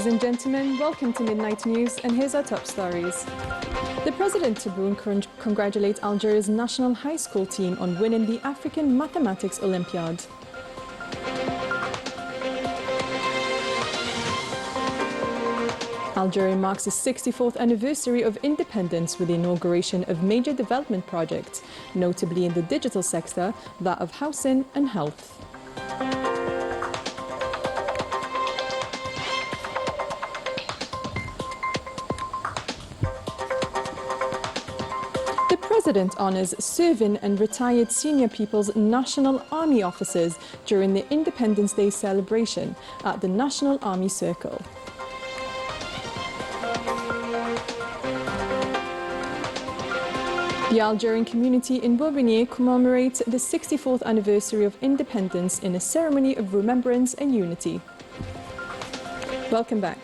Ladies and gentlemen, welcome to Midnight News, and here's our top stories. The President Tebboune congratulates Algeria's national high school team on winning the African Mathematics Olympiad. Algeria marks the 64th anniversary of independence with the inauguration of major development projects, notably in the digital sector, that of housing and health. The President honours serving and retired senior People's National Army officers during the Independence Day celebration at the National Army Circle. The Algerian community in Bobigny commemorates the 64th anniversary of independence in a ceremony of remembrance and unity. Welcome back.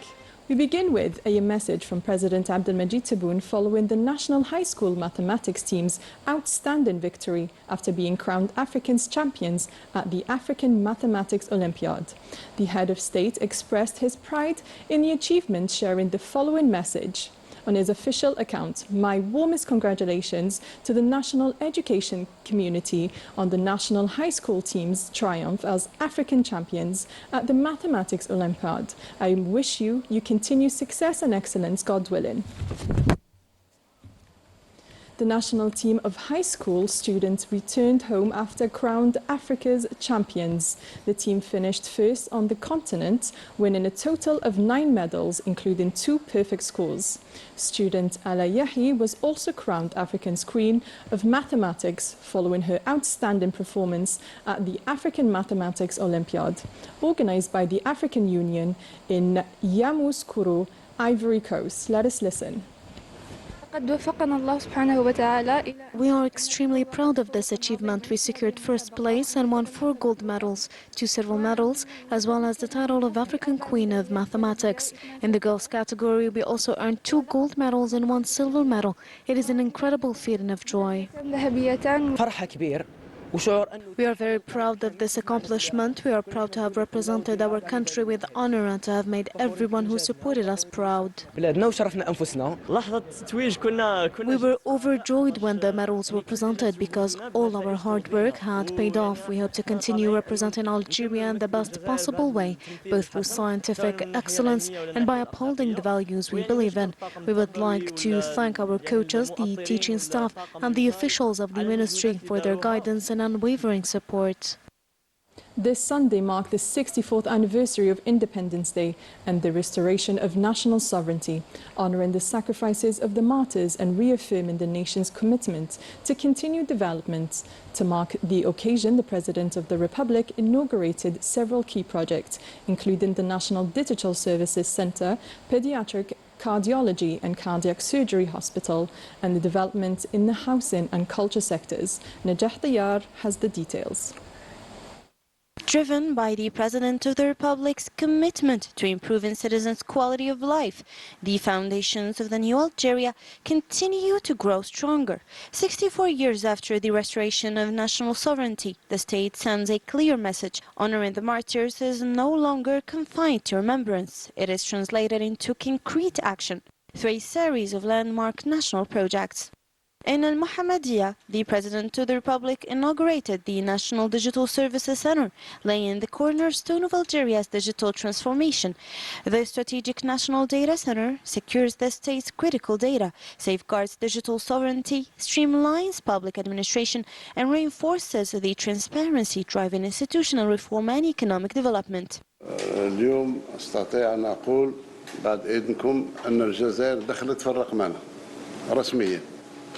We begin with a message from President Abdelmajid Tebboune following the National High School Mathematics team's outstanding victory after being crowned Africa's champions at the African Mathematics Olympiad. The head of state expressed his pride in the achievement, sharing the following message. On his official account, my warmest congratulations to the national education community on the national high school team's triumph as African champions at the Mathematics Olympiad. I wish you continued success and excellence, God willing. The national team of high school students returned home after crowned Africa's champions. The team finished first on the continent, winning a total of 9 medals, including 2 perfect scores. Student Ala Yahi was also crowned Africa's Queen of Mathematics following her outstanding performance at the African Mathematics Olympiad, organized by the African Union in Yamoussoukro, Ivory Coast. Let us listen. We are extremely proud of this achievement. We secured first place and won 4 gold medals, 2 silver medals, as well as the title of African Queen of Mathematics. In the girls category, we also earned 2 gold medals and 1 silver medal. It is an incredible feeling of joy. We are very proud of this accomplishment. We are proud to have represented our country with honor and to have made everyone who supported us proud. We were overjoyed when the medals were presented because all our hard work had paid off. We hope to continue representing Algeria in the best possible way, both through scientific excellence and by upholding the values we believe in. We would like to thank our coaches, the teaching staff, and the officials of the ministry for their guidance and unwavering support. This Sunday marked the 64th anniversary of Independence Day and the restoration of national sovereignty, honoring the sacrifices of the martyrs and reaffirming the nation's commitment to continued development. To mark the occasion, the President of the Republic inaugurated several key projects, including the National Digital Services Center, Pediatric Cardiology and Cardiac Surgery Hospital, and the development in the housing and culture sectors. Najah Diyar has the details. Driven by the President of the Republic's commitment to improving citizens' quality of life, the foundations of the new Algeria continue to grow stronger. 64 years after the restoration of national sovereignty, the state sends a clear message. Honoring the martyrs is no longer confined to remembrance. It is translated into concrete action through a series of landmark national projects. In Al-Mohammadiyya, the President of the Republic inaugurated the National Digital Services Center, laying the cornerstone of Algeria's digital transformation. The Strategic National Data Center secures the state's critical data, safeguards digital sovereignty, streamlines public administration, and reinforces the transparency driving institutional reform and economic development. اليوم أستطيع أن أقول بعد إذنكم أن الجزائر دخلت في الرقمنة رسميا.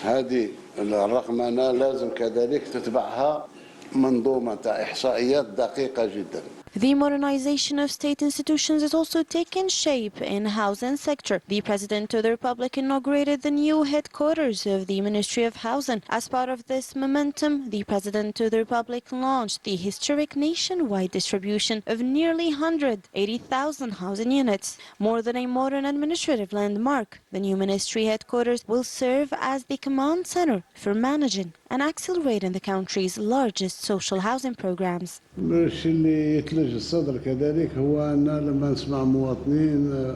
هذه الرقمنة لازم كذلك تتبعها منظومة إحصائيات دقيقة جدا. The modernization of state institutions is also taking shape in housing sector. The President of the Republic inaugurated the new headquarters of the Ministry of Housing. As part of this momentum, the President of the Republic launched the historic nationwide distribution of nearly 180,000 housing units. More than a modern administrative landmark, the new ministry headquarters will serve as the command center for managing and accelerating the country's largest social housing programs. الشيء اللي يتلج الصدر كذلك هو أن لما نسمع مواطنين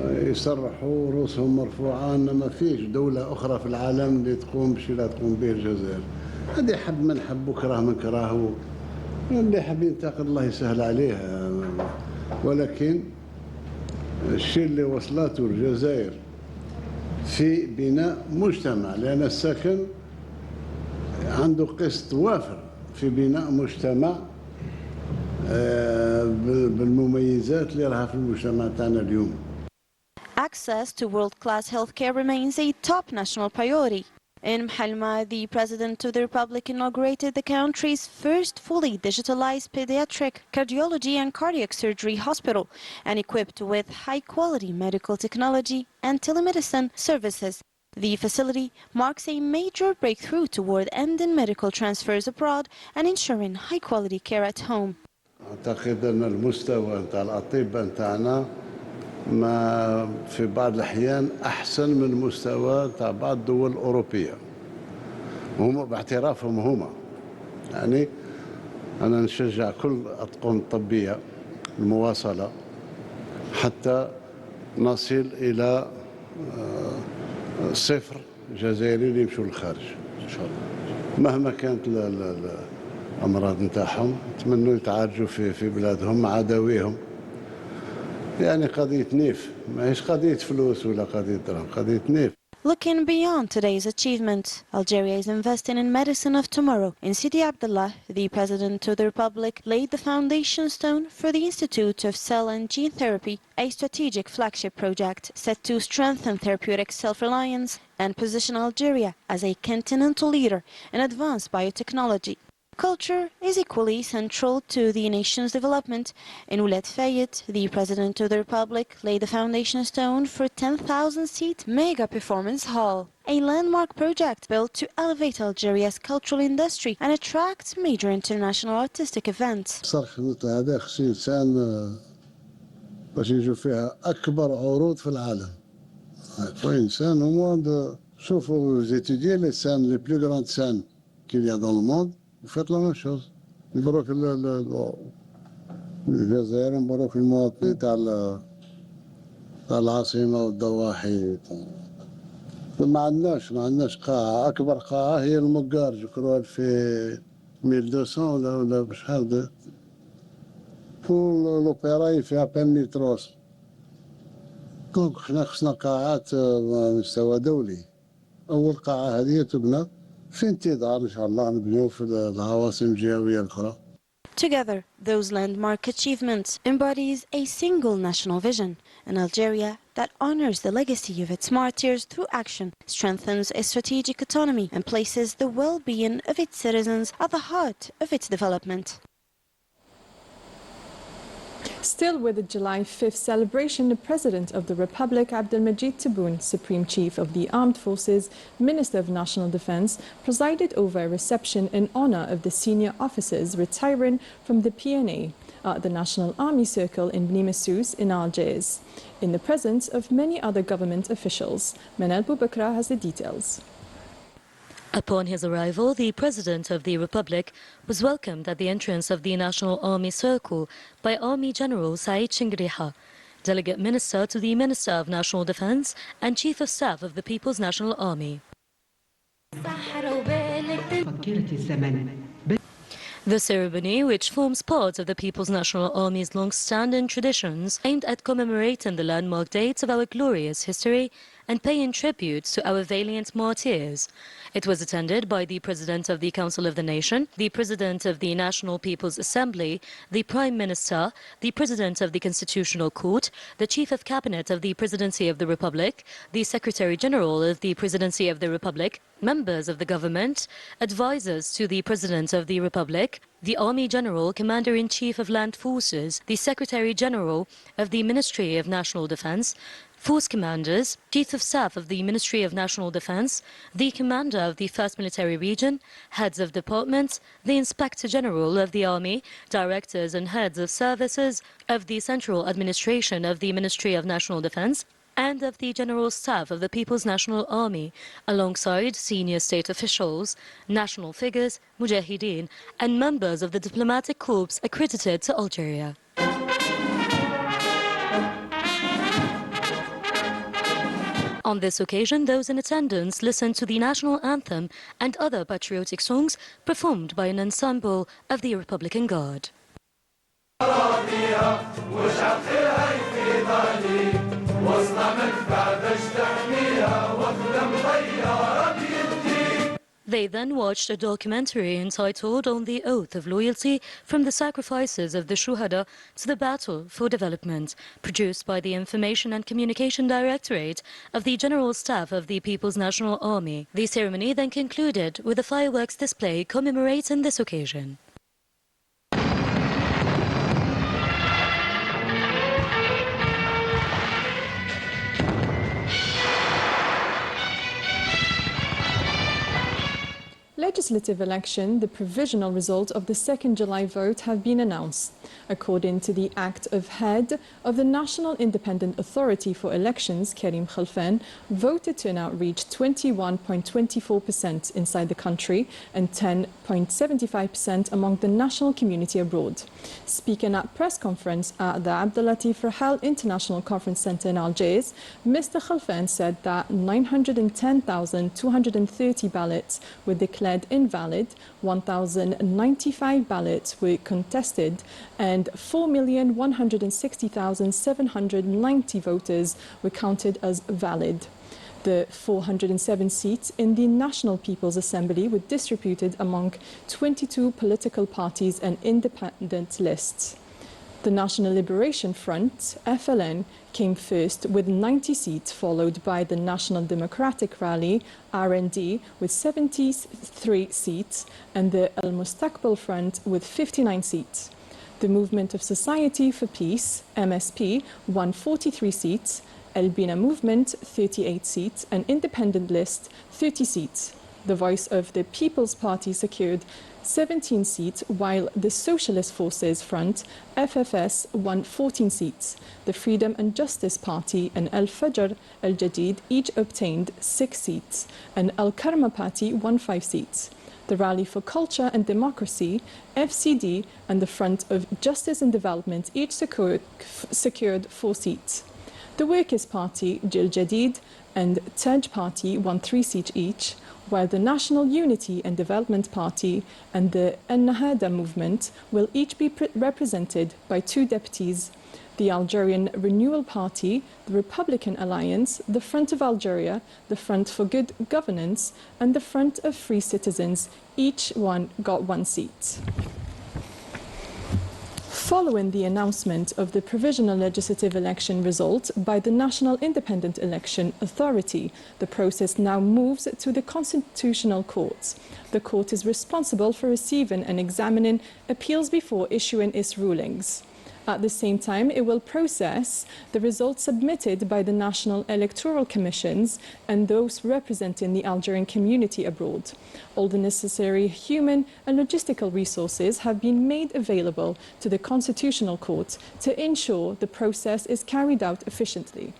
يصرحوا رؤوسهم مرفوعة أن ما فيش دولة أخرى في العالم اللي تقوم بالشيء اللي تقوم به الجزائر. هذه حب من حب وكره من كره، اللي حاب ينتقد الله يسهل عليه، ولكن الشيء اللي وصلته الجزائر في بناء مجتمع، لأن السكن عنده قسط وافر في بناء مجتمع بالمميزات اللي راها في المجتمع تاعنا اليوم. Access to world-class healthcare remains a top national priority. In Mhalma, the President of the Republic inaugurated the country's first fully digitalized pediatric cardiology and cardiac surgery hospital and equipped with high-quality medical technology and telemedicine services. The facility marks a major breakthrough toward ending medical transfers abroad and ensuring high-quality care at home. أعتقد أن المستوى نتاع الأطباء نتاعنا ما في بعض الأحيان أحسن من المستوى تاع بعض الدول الأوروبية، هم باعترافهم هما. يعني أنا نشجع كل الأطقم الطبية المواصلة حتى نصل إلى 0 جزائريين يمشوا للخارج إن شاء الله، مهما كانت الأمراض نتاعهم يتمنوا يتعالجوا في بلادهم مع داويهم. يعني قضية نيف، ماهيش قضية فلوس ولا قضية درهم، قضية نيف. Looking beyond today's achievement, Algeria is investing in medicine of tomorrow. In Sidi Abdullah, the President of the Republic laid the foundation stone for the Institute of Cell and Gene Therapy, a strategic flagship project set to strengthen therapeutic self-reliance and position Algeria as a continental leader in advanced biotechnology. Culture is equally central to the nation's development. In Ouled Fayed, the President of the Republic laid the foundation stone for 10,000-seat mega performance hall, a landmark project built to elevate Algeria's cultural industry and attract major international artistic events. صرح هذا خص إنسان باش يشوف فيها أكبر عروض في العالم. إنسان هو شوفوا زيتيديي لي سان لي بلو غراند سان qu'il y a dans le monde. فات لا ميم شوز. مبروك الجزائر، مبروك المواطنين تاع العاصمة والضواحي. ما عندناش قاعة، أكبر قاعة هي المقار جكروال في 1200 ولا بشحال والأوبرا فيها بين 1300. دونك حنا خصنا قاعات مستوى دولي. أول قاعة هذه تبنى في انتظار إن شاء الله نبنيو في العواصم الجهوية الأخرى. Together, those landmark achievements embodies a single national vision, an Algeria that honors the legacy of its martyrs through action, strengthens its strategic autonomy, and places the well-being of its citizens at the heart of its development. Still with the July 5th celebration, the President of the Republic, Abdelmajid Tebboune, Supreme Chief of the Armed Forces, Minister of National Defense, presided over a reception in honor of the senior officers retiring from the PNA at the National Army Circle in Bni Messous in Algiers, in the presence of many other government officials. Manal Boubakra has the details. Upon his arrival, the President of the Republic was welcomed at the entrance of the National Army Circle by Army General Saïd Chingriha, Delegate Minister to the Minister of National Defense and Chief of Staff of the People's National Army. The ceremony, which forms part of the People's National Army's long-standing traditions, aimed at commemorating the landmark dates of our glorious history and paying tribute to our valiant martyrs. It was attended by the President of the Council of the Nation, the President of the National People's Assembly, the Prime Minister, the President of the Constitutional Court, the Chief of Cabinet of the Presidency of the Republic, the Secretary General of the Presidency of the Republic, members of the government, advisors to the President of the Republic, the Army General, Commander-in-Chief of Land Forces, the Secretary General of the Ministry of National Defense, Force Commanders, Chief of Staff of the Ministry of National Defense, the Commander of the 1st Military Region, Heads of Departments, the Inspector General of the Army, Directors and Heads of Services of the Central Administration of the Ministry of National Defense, and of the General Staff of the People's National Army, alongside senior state officials, national figures, mujahideen, and members of the diplomatic corps accredited to Algeria. On this occasion, those in attendance listened to the national anthem and other patriotic songs performed by an ensemble of the Republican Guard. They then watched a documentary entitled On the Oath of Loyalty, from the sacrifices of the Shuhada to the battle for development, produced by the Information and Communication Directorate of the General Staff of the People's National Army. The ceremony then concluded with a fireworks display commemorating this occasion. Legislative election, the provisional result of the 2nd July vote have been announced. According to the act of head of the National Independent Authority for Elections, Karim Khalfan, voter turnout reached 21.24% inside the country and 10.75% among the national community abroad. Speaking at press conference at the Abdelatif Rahal International Conference Centre in Algiers, Mr. Khalfan said that 910,230 ballots were declared invalid, 1,095 ballots were contested, and 4,160,790 voters were counted as valid. The 407 seats in the National People's Assembly were distributed among 22 political parties and independent lists. The National Liberation Front, FLN, came first with 90 seats, followed by the National Democratic Rally, RND, with 73 seats, and the Al Mustaqbal Front with 59 seats. The Movement of Society for Peace, MSP, won 43 seats, Al Bina Movement, 38 seats, and Independent List, 30 seats. The Voice of the People's Party secured 17 seats, while the Socialist Forces Front, FFS, won 14 seats. The Freedom and Justice Party and Al-Fajr Al-Jadid each obtained 6 seats, and Al-Karma Party won 5 seats. The Rally for Culture and Democracy, FCD, and the Front of Justice and Development each secured 4 seats. The Workers' Party, Jil Jadid, and Taj Party won 3 seats each, while the National Unity and Development Party and the Ennahda movement will each be represented by 2 deputies. The Algerian Renewal Party, the Republican Alliance, the Front of Algeria, the Front for Good Governance, and the Front of Free Citizens, each one got 1 seat. Following the announcement of the provisional legislative election result by the National Independent Election Authority, the process now moves to the Constitutional Court. The court is responsible for receiving and examining appeals before issuing its rulings. At the same time, it will process the results submitted by the national electoral commissions and those representing the Algerian community abroad. All the necessary human and logistical resources have been made available to the Constitutional Court to ensure the process is carried out efficiently.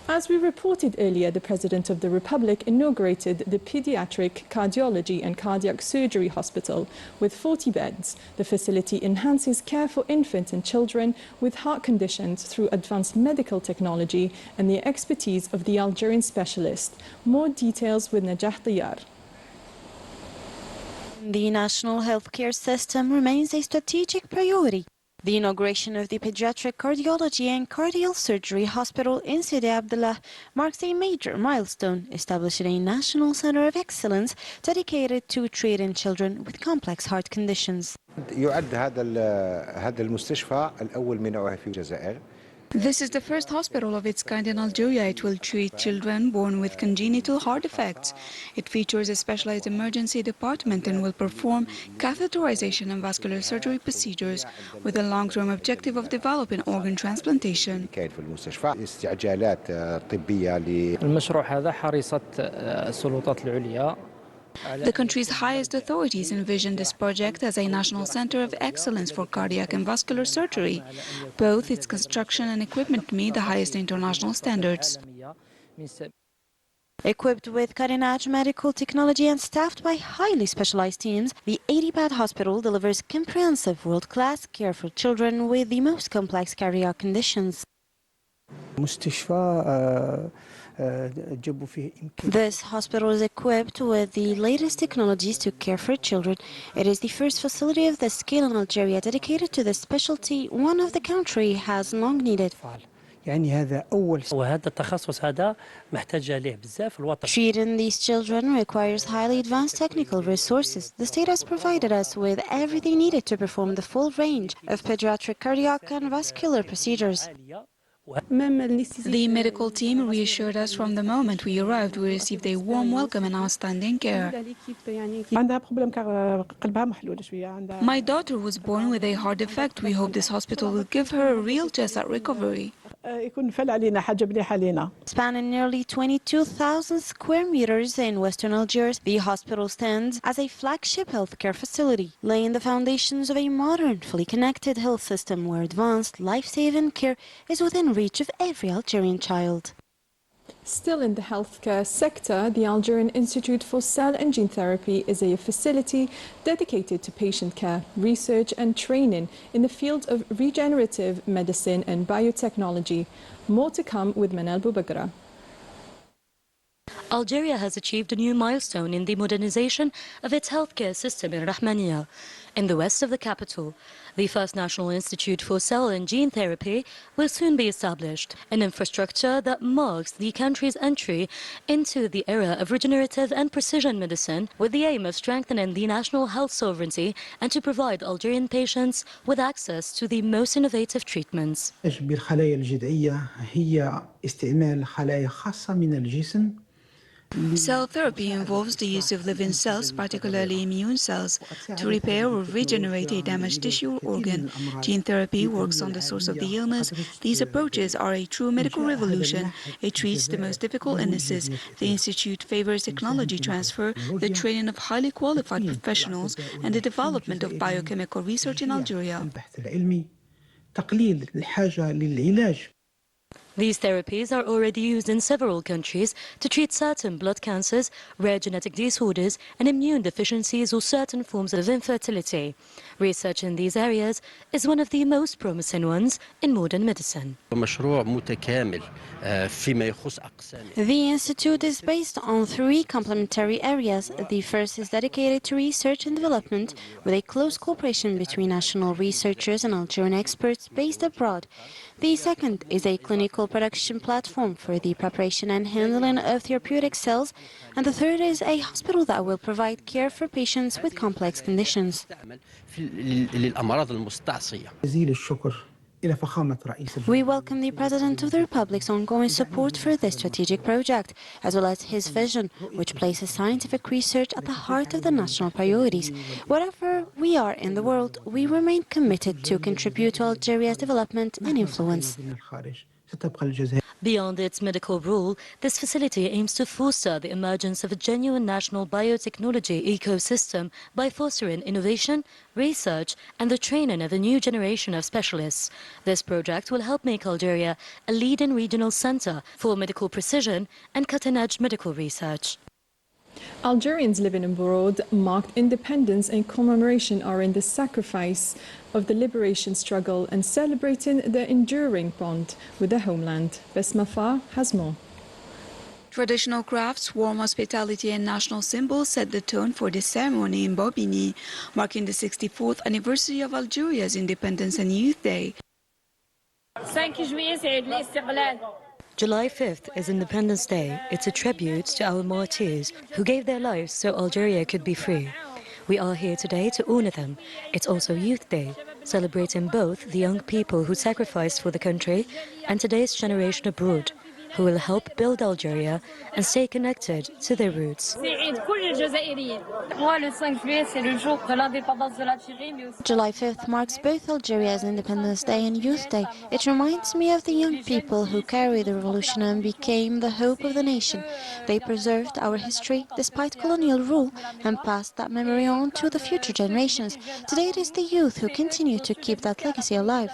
As we reported earlier, the President of the Republic inaugurated the Pediatric Cardiology and Cardiac Surgery Hospital with 40 beds. The facility enhances care for infants and children with heart conditions through advanced medical technology and the expertise of the Algerian specialist. More details with Najah Tiyar. The national healthcare system remains a strategic priority. The inauguration of the Pediatric Cardiology and Cardiac Surgery Hospital in Sidi Abdullah marks a major milestone, establishing a national center of excellence dedicated to treating children with complex heart conditions. يعد هذا المستشفى الأول من نوعه في الجزائر. This is the first hospital of its kind in Algeria. It will treat children born with congenital heart defects. It features a specialized emergency department and will perform catheterization and vascular surgery procedures with a long-term objective of developing organ transplantation. كاين في المستشفى استعجالات طبية المشروع هذا حرصت السلطات العليا The country's highest authorities envision this project as a national center of excellence for cardiac and vascular surgery. Both its construction and equipment meet the highest international standards. Equipped with cutting-edge medical technology and staffed by highly specialized teams, the 80-bed hospital delivers comprehensive world-class care for children with the most complex cardiac conditions. This hospital is equipped with the latest technologies to care for children. It is the first facility of this scale in Algeria dedicated to this specialty, one of the country has long needed. وهذا التخصص هذا محتاج عليه بزاف الوطن. Treating these children requires highly advanced technical resources. The state has provided us with everything needed to perform the full range of pediatric cardiac and vascular procedures. The medical team reassured us from the moment we arrived. We received a warm welcome and outstanding care. My daughter was born with a heart defect. We hope this hospital will give her a real chance at recovery. Spanning nearly 22,000 square meters in western Algiers, the hospital stands as a flagship healthcare facility, laying the foundations of a modern, fully connected health system where advanced, life-saving care is within reach of every Algerian child. Still in the healthcare sector, the Algerian Institute for Cell and Gene Therapy is a facility dedicated to patient care, research and training in the field of regenerative medicine and biotechnology. More to come with Manal Boubagra. Algeria has achieved a new milestone in the modernization of its healthcare system in Rahmania, in the west of the capital. The first National Institute for Cell and Gene Therapy will soon be established, an infrastructure that marks the country's entry into the era of regenerative and precision medicine, with the aim of strengthening the national health sovereignty and to provide Algerian patients with access to the most innovative treatments. بالخلايا الجذعية هي استعمال خلايا خاصة من الجسم. Cell therapy involves the use of living cells, particularly immune cells, to repair or regenerate a damaged tissue or organ. Gene therapy works on the source of the illness. These approaches are a true medical revolution. It treats the most difficult illnesses. The Institute favors technology transfer, the training of highly qualified professionals, and the development of biochemical research in Algeria. تقليل الحاجة للعلاج. These therapies are already used in several countries to treat certain blood cancers, rare genetic disorders, and immune deficiencies or certain forms of infertility. Research in these areas is one of the most promising ones in modern medicine. مشروع متكامل فيما يخص أقسام. The institute is based on three complementary areas. The first is dedicated to research and development, with a close cooperation between national researchers and Algerian experts based abroad. The second is a clinical production platform for the preparation and handling of therapeutic cells. And the third is a hospital that will provide care for patients with complex conditions. للأمراض المستعصية. جزيل الشكر إلى فخامة رئيس We welcome the President of the Republic's ongoing support for this strategic project, as well as his vision, which places scientific research at the heart of the national priorities. Wherever we are in the world, we remain committed to contribute to Algeria's development and influence. Beyond its medical role, this facility aims to foster the emergence of a genuine national biotechnology ecosystem by fostering innovation, research, and the training of a new generation of specialists. This project will help make Algeria a leading regional center for medical precision and cutting-edge medical research. Algerians living abroad marked independence and commemoration are in the sacrifice of the liberation struggle and celebrating the enduring bond with their homeland. Besma Fa has more. Traditional crafts, warm hospitality and national symbols set the tone for this ceremony in Bobigny, marking the 64th anniversary of Algeria's Independence and Youth Day. July 5th is Independence Day. It's a tribute to our martyrs who gave their lives so Algeria could be free. We are here today to honor them. It's also Youth Day, celebrating both the young people who sacrificed for the country and today's generation abroad. who will help build Algeria and stay connected to their roots. July 5th marks both Algeria's Independence Day and Youth Day. It reminds me of the young people who carried the revolution and became the hope of the nation. They preserved our history despite colonial rule and passed that memory on to the future generations. Today it is the youth who continue to keep that legacy alive.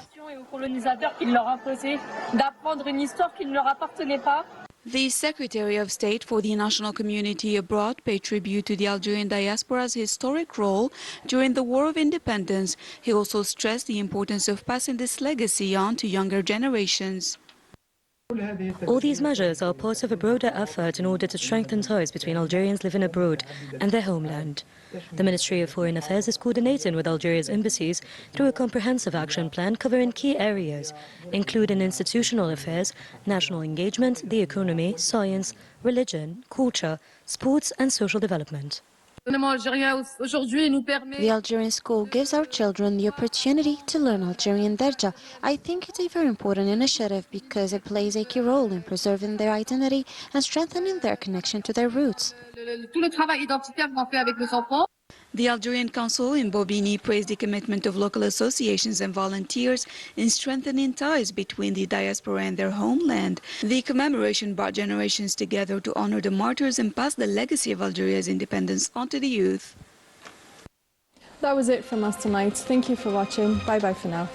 The Secretary of State for the National Community Abroad paid tribute to the Algerian diaspora's historic role during the War of Independence. He also stressed the importance of passing this legacy on to younger generations. All these measures are part of a broader effort in order to strengthen ties between Algerians living abroad and their homeland. The Ministry of Foreign Affairs is coordinating with Algeria's embassies through a comprehensive action plan covering key areas, including institutional affairs, national engagement, the economy, science, religion, culture, sports and social development. The Algerian school gives our children the opportunity to learn Algerian Darja. I think it's a very important initiative because it plays a key role in preserving their identity and strengthening their connection to their roots. The Algerian Council in Bobigny praised the commitment of local associations and volunteers in strengthening ties between the diaspora and their homeland. The commemoration brought generations together to honor the martyrs and pass the legacy of Algeria's independence on to the youth. That was it from us tonight. Thank you for watching. Bye bye for now.